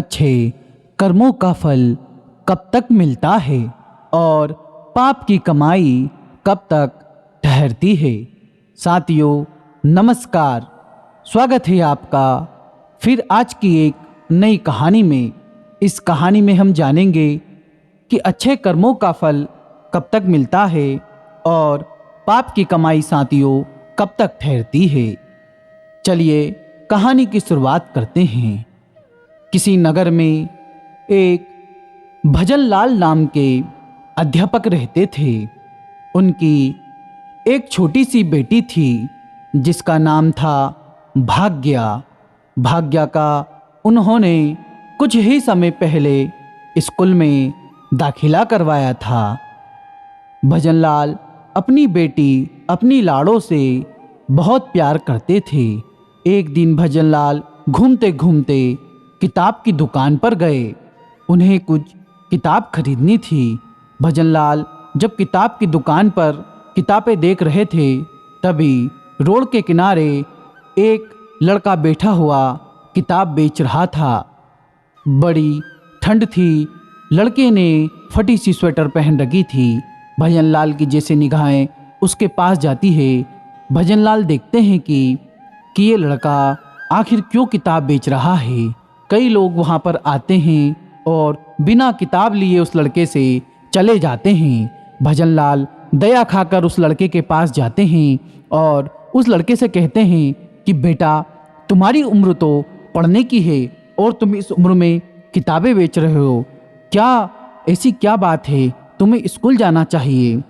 अच्छे कर्मों का फल कब तक मिलता है और पाप की कमाई कब तक ठहरती है। साथियों नमस्कार, स्वागत है आपका फिर आज की एक नई कहानी में। इस कहानी में हम जानेंगे कि अच्छे कर्मों का फल कब तक मिलता है और पाप की कमाई साथियों कब तक ठहरती है। चलिए कहानी की शुरुआत करते हैं। किसी नगर में एक भजन लाल नाम के अध्यापक रहते थे। उनकी एक छोटी सी बेटी थी जिसका नाम था भाग्या। भाग्या का उन्होंने कुछ ही समय पहले स्कूल में दाखिला करवाया था। भजनलाल अपनी बेटी अपनी लाड़ों से बहुत प्यार करते थे। एक दिन भजनलाल घूमते घूमते किताब की दुकान पर गए। उन्हें कुछ किताब खरीदनी थी। भजनलाल जब किताब की दुकान पर किताबें देख रहे थे तभी रोड के किनारे एक लड़का बैठा हुआ किताब बेच रहा था। बड़ी ठंड थी। लड़के ने फटी सी स्वेटर पहन रखी थी। भजनलाल की जैसे निगाहें उसके पास जाती है, भजनलाल देखते हैं कि ये लड़का आखिर क्यों किताब बेच रहा है। कई लोग वहाँ पर आते हैं और बिना किताब लिए उस लड़के से चले जाते हैं। भजनलाल दया खाकर उस लड़के के पास जाते हैं और उस लड़के से कहते हैं कि बेटा, तुम्हारी उम्र तो पढ़ने की है और तुम इस उम्र में किताबें बेच रहे हो, क्या ऐसी क्या बात है, तुम्हें स्कूल जाना चाहिए।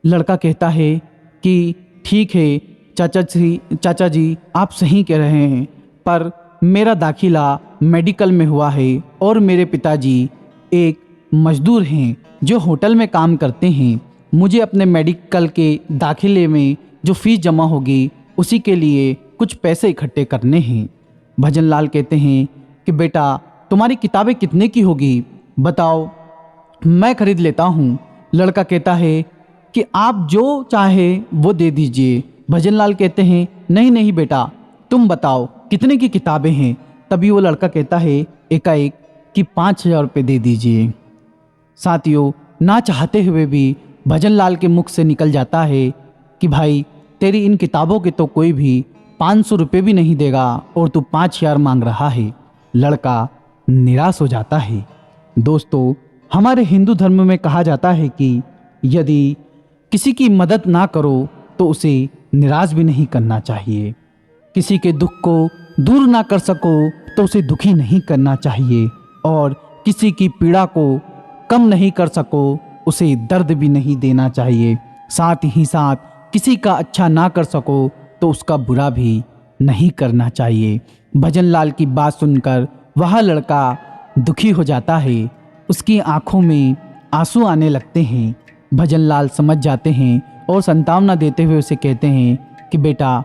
लड़का कहता है कि ठीक है चाचा जी आप सही कह रहे हैं, पर मेरा दाखिला मेडिकल में हुआ है और मेरे पिताजी एक मजदूर हैं जो होटल में काम करते हैं। मुझे अपने मेडिकल के दाखिले में जो फीस जमा होगी उसी के लिए कुछ पैसे इकट्ठे करने हैं। भजनलाल कहते हैं कि बेटा, तुम्हारी किताबें कितने की होगी, बताओ, मैं खरीद लेता हूँ। लड़का कहता है कि आप जो चाहे वो दे दीजिए। भजनलाल कहते हैं नहीं नहीं बेटा, तुम बताओ कितने की किताबें हैं। तभी वो लड़का कहता है एकाएक कि 5,000 रुपये दे दीजिए। साथियों ना चाहते हुए भी भजनलाल के मुख से निकल जाता है कि भाई, तेरी इन किताबों के तो कोई भी 500 रुपये भी नहीं देगा और तू 5,000 मांग रहा है। लड़का निराश हो जाता है। दोस्तों, हमारे हिंदू धर्म में कहा जाता है कि यदि किसी की मदद ना करो तो उसे निराश भी नहीं करना चाहिए। किसी के दुख को दूर ना कर सको तो उसे दुखी नहीं करना चाहिए और किसी की पीड़ा को कम नहीं कर सको उसे दर्द भी नहीं देना चाहिए। साथ ही साथ किसी का अच्छा ना कर सको तो उसका बुरा भी नहीं करना चाहिए। भजनलाल की बात सुनकर वह लड़का दुखी हो जाता है। उसकी आंखों में आंसू आने लगते हैं। भजनलाल समझ जाते हैं और सांत्वना देते हुए उसे कहते हैं कि बेटा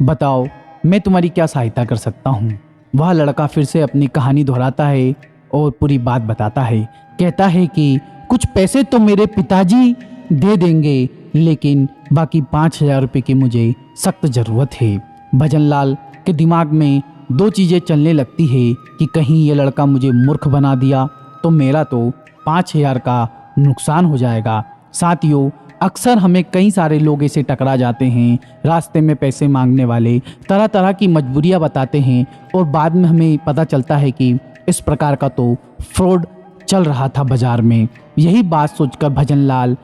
बताओ, मैं तुम्हारी क्या सहायता कर सकता हूँ। वह लड़का फिर से अपनी कहानी दोहराता है और पूरी बात बताता है। कहता है कि कुछ पैसे तो मेरे पिताजी दे देंगे, लेकिन बाकी 5,000 रुपये की मुझे सख्त ज़रूरत है। भजनलाल के दिमाग में दो चीज़ें चलने लगती है कि कहीं ये लड़का मुझे मूर्ख बना दिया तो मेरा तो 5,000 का नुकसान हो जाएगा। साथियों, अक्सर हमें कई सारे लोग ऐसे टकरा जाते हैं, रास्ते में पैसे मांगने वाले तरह तरह की मजबूरियां बताते हैं और बाद में हमें पता चलता है कि इस प्रकार का तो फ्रॉड चल रहा था बाजार में। यही बात सोचकर भजनलाल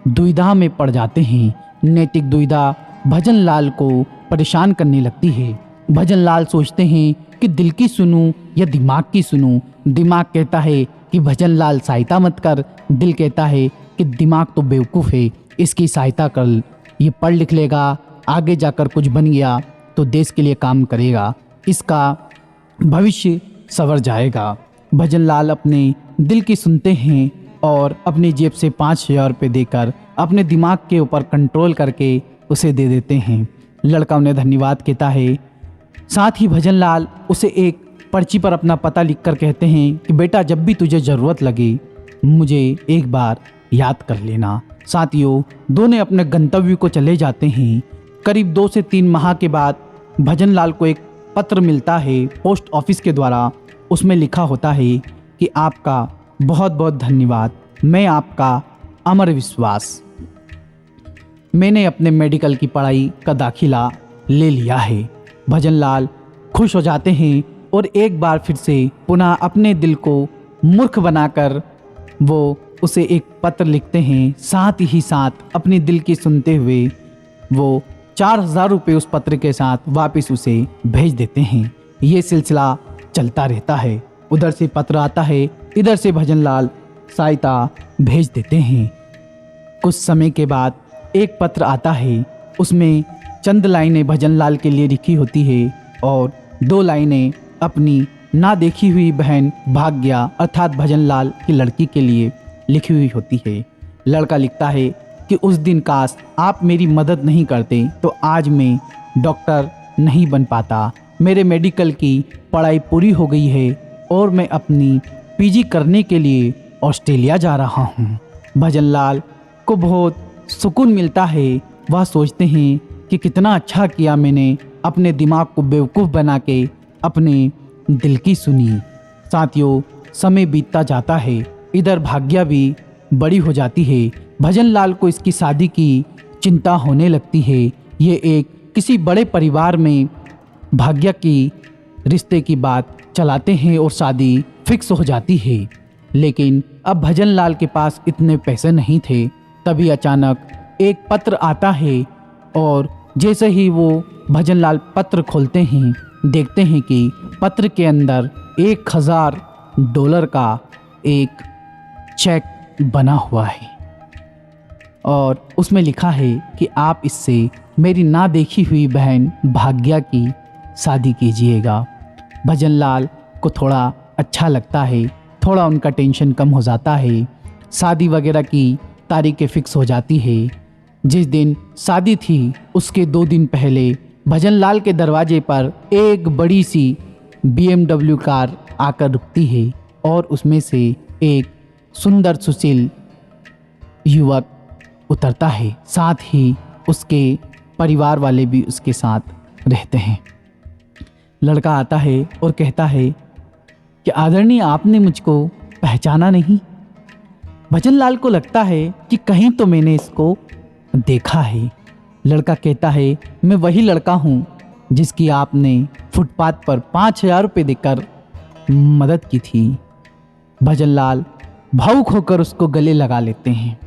दुविधा में पड़ जाते हैं। नैतिक दुविधा भजनलाल को परेशान करने लगती है। भजनलाल सोचते हैं कि दिल की सुनूं या दिमाग की सुनूं। दिमाग कहता है कि भजनलाल सहायता मत कर। दिल कहता है कि दिमाग तो बेवकूफ़ है, इसकी सहायता कर, ये पढ़ लिख लेगा, आगे जाकर कुछ बन गया तो देश के लिए काम करेगा, इसका भविष्य संवर जाएगा। भजनलाल अपने दिल की सुनते हैं और अपनी जेब से 5,000 रुपये देकर अपने दिमाग के ऊपर कंट्रोल करके उसे दे देते हैं। लड़का उन्हें धन्यवाद कहता है। साथ ही भजनलाल उसे एक पर्ची पर अपना पता लिखकर कहते हैं कि बेटा, जब भी तुझे ज़रूरत लगे मुझे एक बार याद कर लेना। साथियों, दोनों अपने गंतव्य को चले जाते हैं। करीब 2 से 3 माह के बाद भजनलाल को एक पत्र मिलता है पोस्ट ऑफिस के द्वारा उसमें लिखा होता है कि आपका बहुत बहुत धन्यवाद, मैं आपका अमर विश्वास, मैंने अपने मेडिकल की पढ़ाई का दाखिला ले लिया है। भजनलाल खुश हो जाते हैं और एक बार फिर से पुनः अपने दिल को मूर्ख बनाकर वो उसे एक पत्र लिखते हैं। साथ ही साथ अपने दिल की सुनते हुए वो 4000 रुपये उस पत्र के साथ वापस उसे भेज देते हैं। ये सिलसिला चलता रहता है। उधर से पत्र आता है, इधर से भजनलाल सहायता भेज देते हैं। कुछ समय के बाद एक पत्र आता है, उसमें चंद लाइनें भजनलाल के लिए लिखी होती है और 2 लाइनें अपनी ना देखी हुई बहन भाग्या अर्थात भजनलाल की लड़की के लिए लिखी हुई होती है। लड़का लिखता है कि उस दिन काश आप मेरी मदद नहीं करते तो आज मैं डॉक्टर नहीं बन पाता। मेरे मेडिकल की पढ़ाई पूरी हो गई है और मैं अपनी पीजी करने के लिए ऑस्ट्रेलिया जा रहा हूँ। भजनलाल को बहुत सुकून मिलता है। वह सोचते हैं कि कितना अच्छा किया मैंने अपने दिमाग को बेवकूफ़ बना के अपने दिल की सुनी। साथियों, समय बीतता जाता है। इधर भाग्या भी बड़ी हो जाती है। भजनलाल को इसकी शादी की चिंता होने लगती है। ये एक किसी बड़े परिवार में भाग्या की रिश्ते की बात चलाते हैं और शादी फिक्स हो जाती है। लेकिन अब भजनलाल के पास इतने पैसे नहीं थे। तभी अचानक एक पत्र आता है और जैसे ही वो भजनलाल पत्र खोलते हैं, देखते हैं कि पत्र के अंदर $1000 का एक चेक बना हुआ है और उसमें लिखा है कि आप इससे मेरी ना देखी हुई बहन भाग्या की शादी कीजिएगा। भजनलाल को थोड़ा अच्छा लगता है, थोड़ा उनका टेंशन कम हो जाता है। शादी वगैरह की तारीखें फिक्स हो जाती है। जिस दिन शादी थी उसके 2 दिन पहले भजनलाल के दरवाजे पर एक बड़ी सी BMW कार आकर रुकती है और उसमें से एक सुंदर सुशील युवक उतरता है। साथ ही उसके परिवार वाले भी उसके साथ रहते हैं। लड़का आता है और कहता है कि आदरणीय, आपने मुझको पहचाना नहीं। भजनलाल को लगता है कि कहीं तो मैंने इसको देखा है। लड़का कहता है, मैं वही लड़का हूँ जिसकी आपने फुटपाथ पर 5000 रुपये देकर मदद की थी। भजनलाल भावुक होकर उसको गले लगा लेते हैं।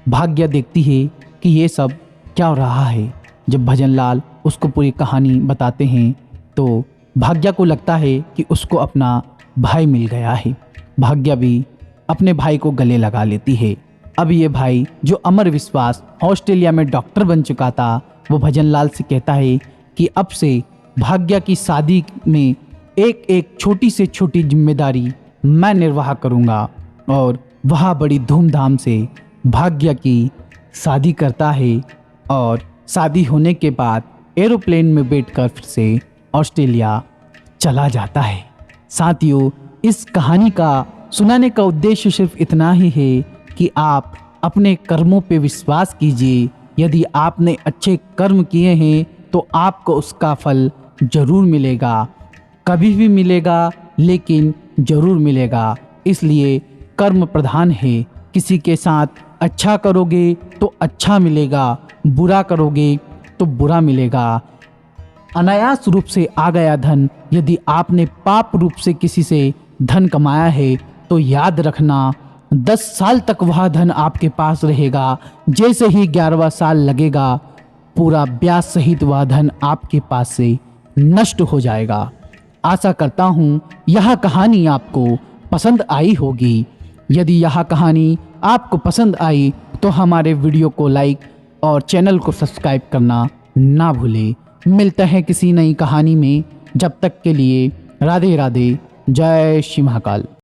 भाग्या देखती है कि ये सब क्या हो रहा है। जब भजनलाल उसको पूरी कहानी बताते हैं तो भाग्या को लगता है कि उसको अपना भाई मिल गया है। भाग्या भी अपने भाई को गले लगा लेती है। अब ये भाई जो अमर विश्वास ऑस्ट्रेलिया में डॉक्टर बन चुका था, वो भजनलाल से कहता है कि अब से भाग्या की शादी में एक एक छोटी से छोटी जिम्मेदारी मैं निर्वाह करूँगा। और वह बड़ी धूमधाम से भाग्या की शादी करता है और शादी होने के बाद एरोप्लेन में बैठकर फिर से ऑस्ट्रेलिया चला जाता है। साथियों, इस कहानी का सुनाने का उद्देश्य सिर्फ इतना ही है कि आप अपने कर्मों पे विश्वास कीजिए। यदि आपने अच्छे कर्म किए हैं तो आपको उसका फल जरूर मिलेगा, कभी भी मिलेगा, लेकिन जरूर मिलेगा। इसलिए कर्म प्रधान है। किसी के साथ अच्छा करोगे तो अच्छा मिलेगा, बुरा करोगे तो बुरा मिलेगा। अनायास रूप से आ गया धन, यदि आपने पाप रूप से किसी से धन कमाया है तो याद रखना 10 साल तक वह धन आपके पास रहेगा। जैसे ही 11वां साल लगेगा, पूरा ब्याज सहित वह धन आपके पास से नष्ट हो जाएगा। आशा करता हूँ यह कहानी आपको पसंद आई होगी। यदि यह कहानी आपको पसंद आई तो हमारे वीडियो को लाइक और चैनल को सब्सक्राइब करना ना भूलें। मिलते हैं किसी नई कहानी में। जब तक के लिए राधे राधे, जय श्री महाकाल।